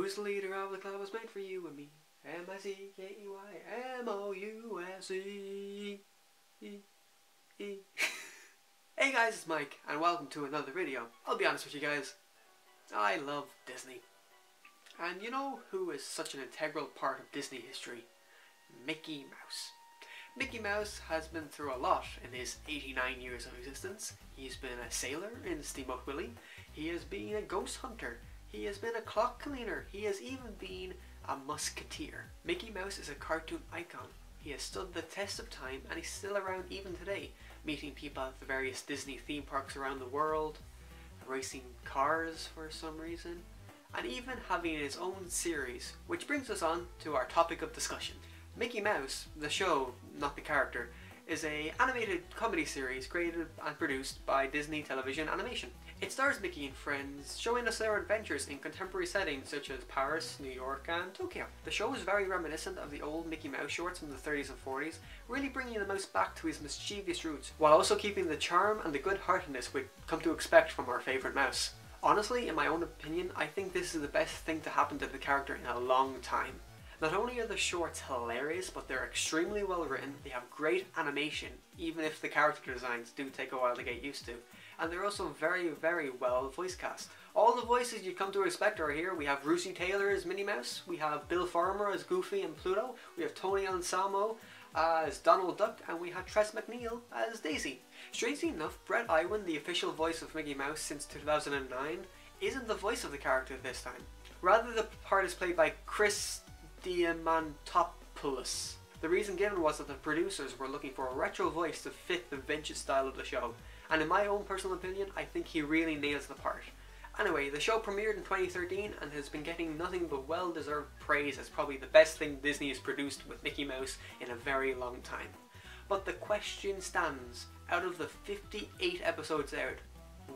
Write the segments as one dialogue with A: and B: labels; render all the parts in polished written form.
A: Who's the leader of the club was made for you and me? M-I-C-K-E-Y-M-O-U-S-E. Hey guys, it's Mike, and welcome to another video. I'll be honest with you guys, I love Disney. And you know who is such an integral part of Disney history? Mickey Mouse. Mickey Mouse has been through a lot in his 89 years of existence. He's been a sailor in Steamboat Willie. He has been a ghost hunter. He has been a clock cleaner. He has even been a musketeer. Mickey Mouse is a cartoon icon. He has stood the test of time and he's still around even today, meeting people at the various Disney theme parks around the world, racing cars for some reason, and even having his own series, which brings us on to our topic of discussion. Mickey Mouse, the show, not the character, is an animated comedy series created and produced by Disney Television Animation. It stars Mickey and friends, showing us their adventures in contemporary settings such as Paris, New York and Tokyo. The show is very reminiscent of the old Mickey Mouse shorts from the 30s and 40s, really bringing the mouse back to his mischievous roots, while also keeping the charm and the good-heartedness we've come to expect from our favourite mouse. Honestly, in my own opinion, I think this is the best thing to happen to the character in a long time. Not only are the shorts hilarious, but they're extremely well written, they have great animation, even if the character designs do take a while to get used to, and they're also very, very well voice cast. All the voices you come to expect are here. We have Russi Taylor as Minnie Mouse, we have Bill Farmer as Goofy and Pluto, we have Tony Anselmo as Donald Duck, and we have Tress MacNeille as Daisy. Strangely enough, Brett Iwan, the official voice of Mickey Mouse since 2009, isn't the voice of the character this time. Rather, the part is played by Chris Diamantopoulos. The reason given was that the producers were looking for a retro voice to fit the vintage style of the show, and in my own personal opinion, I think he really nails the part. Anyway, the show premiered in 2013 and has been getting nothing but well-deserved praise as probably the best thing Disney has produced with Mickey Mouse in a very long time. But the question stands, out of the 58 episodes aired,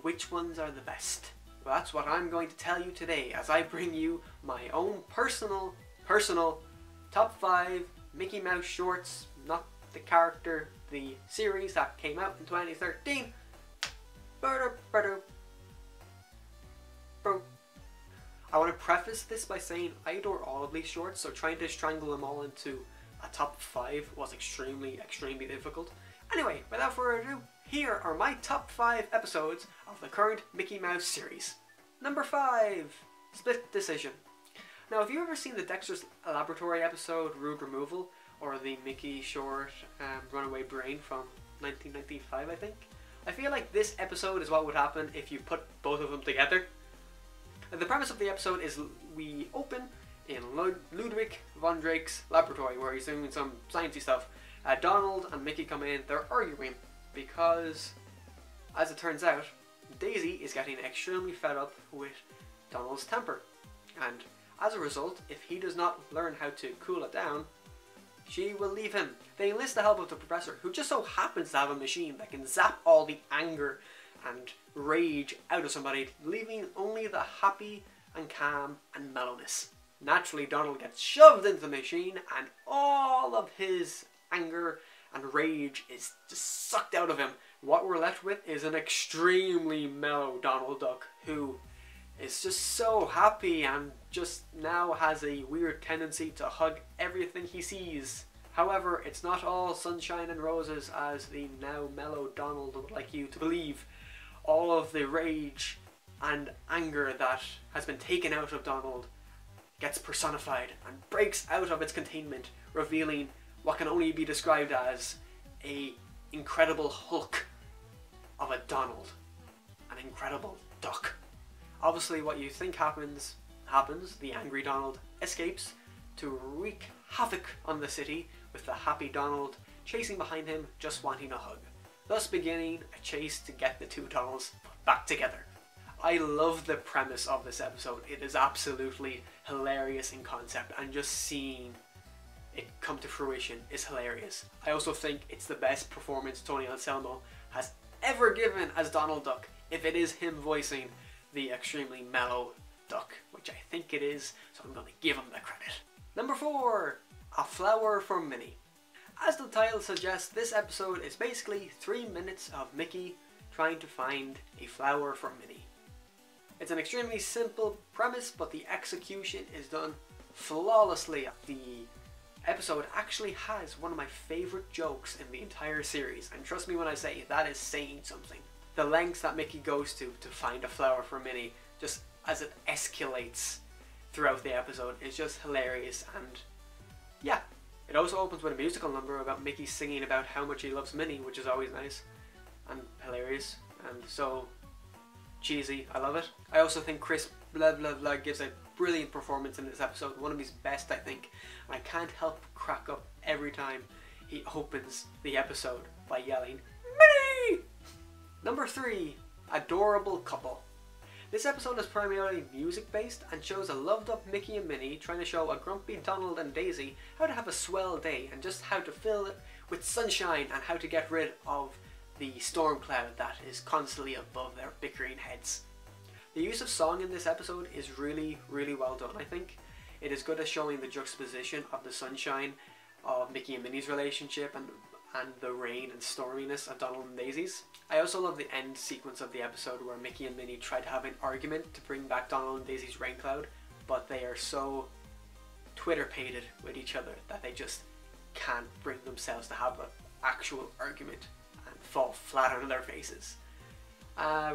A: which ones are the best? Well, that's what I'm going to tell you today as I bring you my own personal top 5 Mickey Mouse shorts, not the character, the series that came out in 2013. I want to preface this by saying I adore all of these shorts, so trying to strangle them all into a top 5 was extremely difficult. Anyway, without further ado, here are my top 5 episodes of the current Mickey Mouse series. Number 5, Split Decision. Now, have you ever seen the Dexter's Laboratory episode, Rude Removal, or the Mickey short, Runaway Brain from 1995, I think? I feel like this episode is what would happen if you put both of them together. The premise of the episode is we open in Ludwig von Drake's laboratory where he's doing some sciencey stuff. Donald and Mickey come in, they're arguing because, as it turns out, Daisy is getting extremely fed up with Donald's temper, and as a result, if he does not learn how to cool it down, she will leave him. They enlist the help of the professor, who just so happens to have a machine that can zap all the anger and rage out of somebody, leaving only the happy and calm and mellowness. Naturally, Donald gets shoved into the machine and all of his anger and rage is just sucked out of him. What we're left with is an extremely mellow Donald Duck who is just so happy and just now has a weird tendency to hug everything he sees. However, it's not all sunshine and roses as the now mellow Donald would like you to believe. All of the rage and anger that has been taken out of Donald gets personified and breaks out of its containment, revealing what can only be described as an incredible Hulk of a Donald, an incredible Duck. Obviously what you think happens. The angry Donald escapes to wreak havoc on the city with the happy Donald chasing behind him, just wanting a hug. Thus beginning a chase to get the two Donalds back together. I love the premise of this episode. It is absolutely hilarious in concept, and just seeing it come to fruition is hilarious. I also think it's the best performance Tony Anselmo has ever given as Donald Duck, if it is him voicing the extremely mellow Duck, which I think it is, so I'm going to give him the credit. Number 4, A Flower for Minnie. As the title suggests, this episode is basically 3 minutes of Mickey trying to find a flower for Minnie. It's an extremely simple premise, but the execution is done flawlessly. The episode actually has one of my favourite jokes in the entire series, and trust me when I say that is saying something. The lengths that Mickey goes to find a flower for Minnie, just as it escalates throughout the episode, is just hilarious. And yeah, it also opens with a musical number about Mickey singing about how much he loves Minnie, which is always nice and hilarious and so cheesy. I love it. I also think Chris blah blah blah gives a brilliant performance in this episode, one of his best I think, and I can't help but crack up every time he opens the episode by yelling Minnie! Number 3, adorable couple. This episode is primarily music based and shows a loved up Mickey and Minnie trying to show a grumpy Donald and Daisy how to have a swell day and just how to fill it with sunshine and how to get rid of the storm cloud that is constantly above their bickering heads. The use of song in this episode is really well done, I think. It is good at showing the juxtaposition of the sunshine of Mickey and Minnie's relationship and the rain and storminess of Donald and Daisy's. I also love the end sequence of the episode where Mickey and Minnie try to have an argument to bring back Donald and Daisy's rain cloud, but they are so Twitter-pated with each other that they just can't bring themselves to have an actual argument and fall flat on their faces.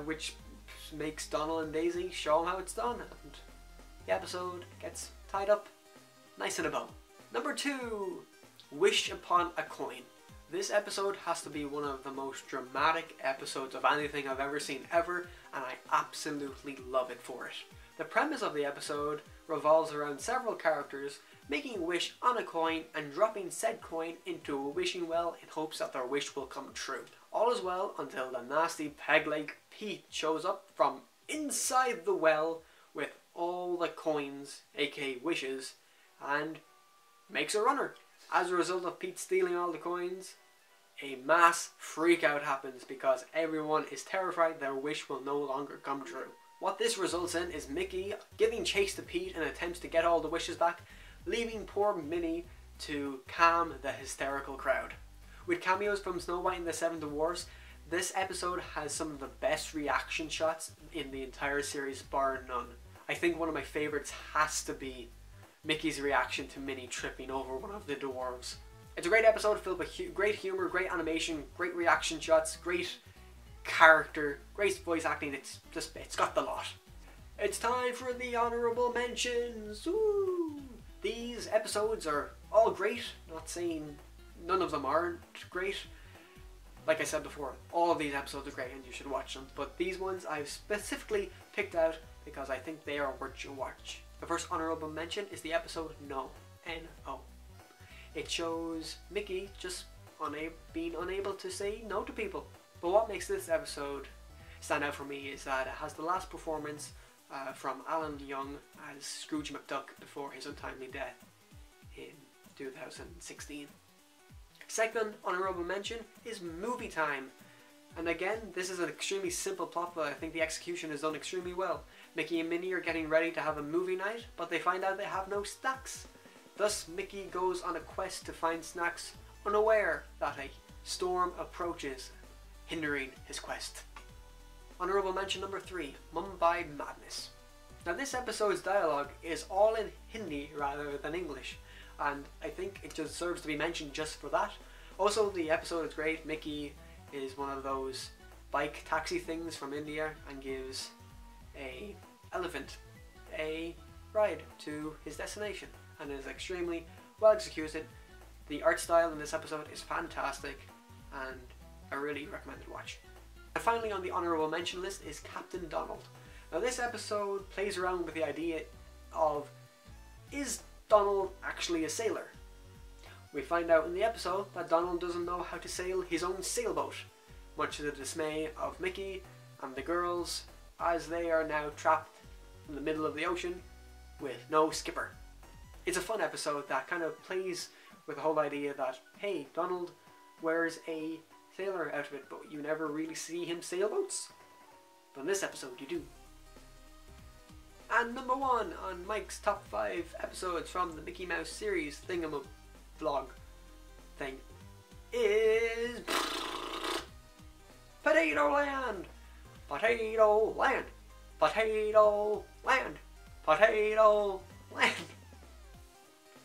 A: Which makes Donald and Daisy show them how it's done, and the episode gets tied up nice in a bow. Number 2, Wish Upon a Coin. This episode has to be one of the most dramatic episodes of anything I've ever seen ever, and I absolutely love it for it. The premise of the episode revolves around several characters making a wish on a coin and dropping said coin into a wishing well in hopes that their wish will come true. All is well until the nasty peg-leg Pete shows up from inside the well with all the coins, aka wishes, and makes a runner. As a result of Pete stealing all the coins, a mass freak out happens because everyone is terrified their wish will no longer come true. What this results in is Mickey giving chase to Pete in attempts to get all the wishes back, leaving poor Minnie to calm the hysterical crowd. With cameos from Snow White and the Seven Dwarfs, this episode has some of the best reaction shots in the entire series, bar none. I think one of my favourites has to be Mickey's reaction to Minnie tripping over one of the dwarves. It's a great episode filled with great humour, great animation, great reaction shots, great character, great voice acting. It's got the lot. It's time for the honourable mentions. Ooh. These episodes are all great, not saying none of them aren't great. Like I said before, all of these episodes are great and you should watch them, but these ones I've specifically picked out because I think they are worth your watch. The first honourable mention is the episode No, N-O. It shows Mickey just being unable to say no to people. But what makes this episode stand out for me is that it has the last performance from Alan Young as Scrooge McDuck before his untimely death in 2016. Second honourable mention is Movie Time. And again, this is an extremely simple plot, but I think the execution is done extremely well. Mickey and Minnie are getting ready to have a movie night, but they find out they have no snacks. Thus, Mickey goes on a quest to find snacks, unaware that a storm approaches, hindering his quest. Honourable mention number 3, Mumbai Madness. Now this episode's dialogue is all in Hindi rather than English, and I think it just serves to be mentioned just for that. Also, the episode is great. Mickey is one of those bike taxi things from India and gives a elephant a ride to his destination, and is extremely well executed. The art style in this episode is fantastic and I really recommend it watch. And finally on the honourable mention list is Captain Donald. Now this episode plays around with the idea of, is Donald actually a sailor? We find out in the episode that Donald doesn't know how to sail his own sailboat, much to the dismay of Mickey and the girls, as they are now trapped in the middle of the ocean with no skipper. It's a fun episode that kind of plays with the whole idea that, hey, Donald wears a sailor outfit, but you never really see him sail boats. But in this episode you do. And number 1 on Mike's top 5 episodes from the Mickey Mouse series thingamavlog thing is Potato Land! Potato Land! Potato Land. Potato Land.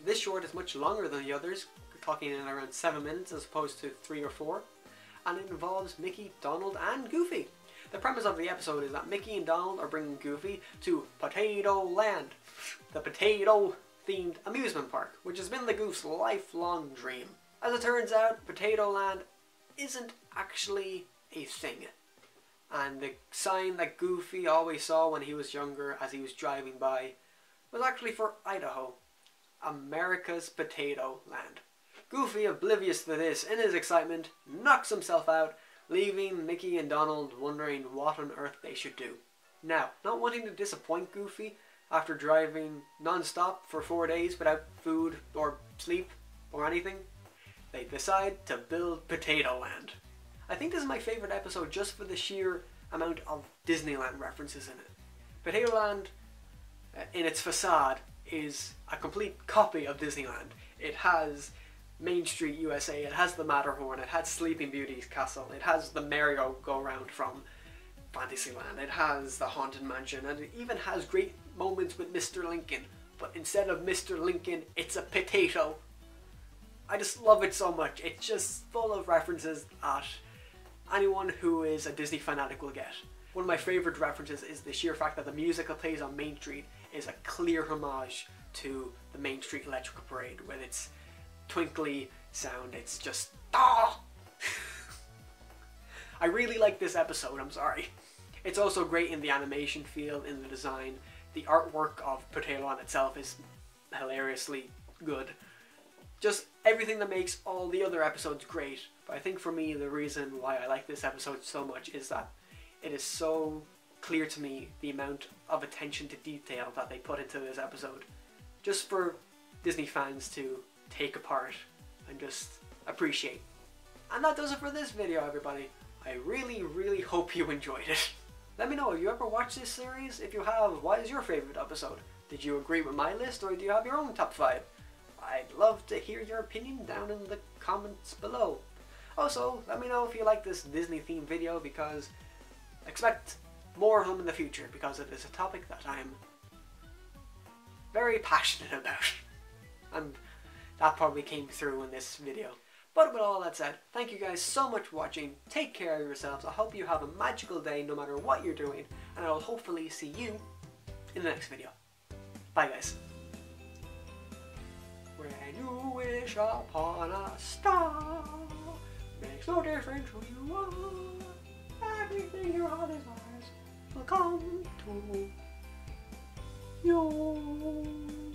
A: This short is much longer than the others, clocking in around 7 minutes as opposed to 3 or 4, and it involves Mickey, Donald and Goofy. The premise of the episode is that Mickey and Donald are bringing Goofy to Potato Land, the potato themed amusement park, which has been the Goof's lifelong dream. As it turns out, Potato Land isn't actually a thing, and the sign that Goofy always saw when he was younger as he was driving by was actually for Idaho, America's Potato Land. Goofy, oblivious to this, in his excitement, knocks himself out, leaving Mickey and Donald wondering what on earth they should do. Now, not wanting to disappoint Goofy after driving non-stop for 4 days without food or sleep or anything, they decide to build Potato Land. I think this is my favourite episode just for the sheer amount of Disneyland references in it. Potato Land, in its facade, is a complete copy of Disneyland. It has Main Street USA, it has the Matterhorn, it has Sleeping Beauty's castle, it has the merry-go-round from Fantasyland, it has the Haunted Mansion, and it even has great moments with Mr. Lincoln, but instead of Mr. Lincoln, it's a potato. I just love it so much. It's just full of references that anyone who is a Disney fanatic will get. One of my favourite references is the sheer fact that the music that plays on Main Street is a clear homage to the Main Street Electrical Parade with its twinkly sound. It's just, ah! I really like this episode, I'm sorry. It's also great in the animation feel, in the design. The artwork of Potato Land itself is hilariously good. Just everything that makes all the other episodes great. But I think for me, the reason why I like this episode so much is that it is so clear to me the amount of attention to detail that they put into this episode. Just for Disney fans to take apart and just appreciate. And that does it for this video, everybody. I really hope you enjoyed it. Let me know, have you ever watched this series? If you have, what is your favourite episode? Did you agree with my list, or do you have your own top 5? I'd love to hear your opinion down in the comments below. Also, let me know if you like this Disney themed video, because expect more of them in the future, because it is a topic that I'm very passionate about. And that probably came through in this video. But with all that said, thank you guys so much for watching. Take care of yourselves. I hope you have a magical day no matter what you're doing. And I'll hopefully see you in the next video. Bye guys. When you wish upon a star, makes no difference who you are. Everything your heart desires will come to you.